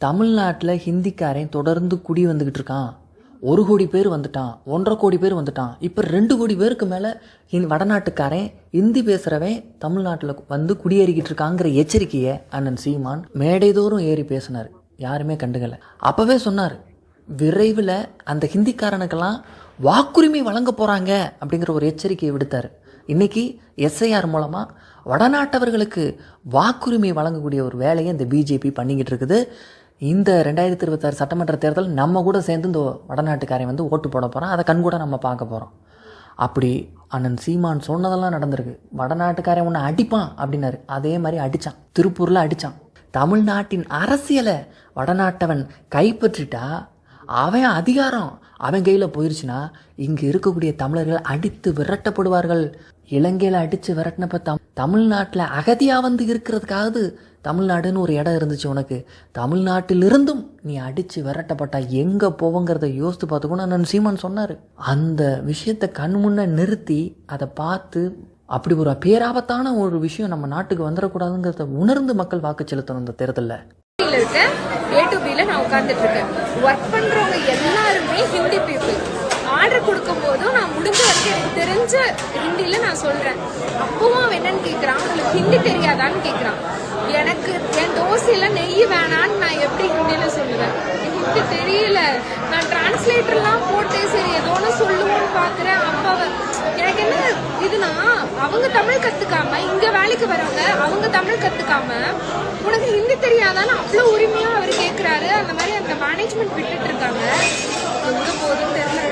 தமிழ்நாட்டில் ஹிந்திக்காரன் தொடர்ந்து குடி வந்துக்கிட்டு இருக்கான். 1 கோடி பேர் வந்துட்டான், 1.5 கோடி பேர் வந்துட்டான். இப்போ 2 கோடி பேருக்கு மேலே வடநாட்டுக்காரன் ஹிந்தி பேசுகிறவன் தமிழ்நாட்டில் வந்து குடியேறிக்கிட்டு இருக்காங்கிற எச்சரிக்கையை அண்ணன் சீமான் மேடைதோறும் ஏறி பேசினார். யாருமே கண்டுக்கலை. அப்போவே சொன்னார், விரைவில் அந்த ஹிந்திக்காரனுக்கெல்லாம் வாக்குரிமை வழங்க போகிறாங்க அப்படிங்கிற ஒரு எச்சரிக்கையை விடுத்தார். இன்றைக்கி எஸ்ஐஆர் மூலமாக வடநாட்டவர்களுக்கு வாக்குரிமை வழங்கக்கூடிய ஒரு வேலையை இந்த பிஜேபி பண்ணிக்கிட்டு இருக்குது. இந்த 2026 சட்டமன்ற தேர்தல் நம்ம கூட சேர்ந்து இந்த வடநாட்டுக்காரன் வந்து ஓட்டு போட போகிறான். அதை கண்கூட நம்ம பார்க்க போகிறோம். அப்படி அண்ணன் சீமான் சொன்னதெல்லாம் நடந்திருக்கு. வடநாட்டுக்காரன் ஒன்று அடிப்பான் அப்படின்னாரு, அதே மாதிரி அடித்தான். திருப்பூரில் அடித்தான். தமிழ்நாட்டின் அரசியலை வடநாட்டவன் கைப்பற்றிட்டா அவன் அதிகாரம் அவன் கையில் போயிடுச்சுன்னா இங்கே இருக்கக்கூடிய தமிழர்கள் அடித்து விரட்டப்படுவார்கள். இலங்கையில் அடித்து விரட்டினப்ப தமிழ்நாட்டில் அகதியாக வந்து இருக்கிறதுக்காவது தமிழ்நாடுன்னு ஒரு இடம் இருந்துச்சு உனக்கு. தமிழ்நாட்டிலிருந்தும் நீ அடித்து விரட்டப்பட்டா எங்கே போவோங்கிறத யோசித்து பார்த்துக்கணும் நான் சீமான் சொன்னார். அந்த விஷயத்தை கண் முன்ன நிறுத்தி அதை பார்த்து அப்படி ஒரு பேராபத்தான ஒரு விஷயம் நம்ம நாட்டுக்கு வந்துடக்கூடாதுங்கிறத உணர்ந்து மக்கள் வாக்கு செலுத்தணும். இந்த தேர்தலில் A2Bல நான் உட்கார்ந்துட்டு இருக்கேன். ஒர்க் பண்றவங்க எல்லாருமே ஹிந்தி பீப்புள். ஆர்டர் கொடுக்கும் போதும் நான் முடிஞ்ச வரைக்கும் எனக்கு தெரிஞ்ச ஹிந்தில நான் சொல்றேன். அப்பவும் அவன் என்னன்னு கேட்கறான், உங்களுக்கு ஹிந்தி தெரியாதான்னு கேட்கறான். எனக்கு என் தோசையில நெய் வேணான்னு நான் எப்படி ஹிந்தில சொல்லுவேன்? ஹிந்தி தெரியல. நான் டிரான்ஸ்லேட்டர்லாம் போட்டு சரி ஏதோ ஒன்று சொல்லுவோன்னு பாக்குறேன். அப்ப எனக்கு என்ன இதுனா, அவங்க தமிழ் கத்துக்காம இங்க வேலைக்கு வரவங்க அவங்க தமிழ் கத்துக்காம உனக்கு ஹிந்தி தெரியாதான்னு அவ்வளவு உரிமையா அவர் கேட்கிறாரு. அந்த மாதிரி அந்த மேனேஜ்மெண்ட் விட்டுட்டு இருக்காங்க. எங்க போதுன்னு தெரியல.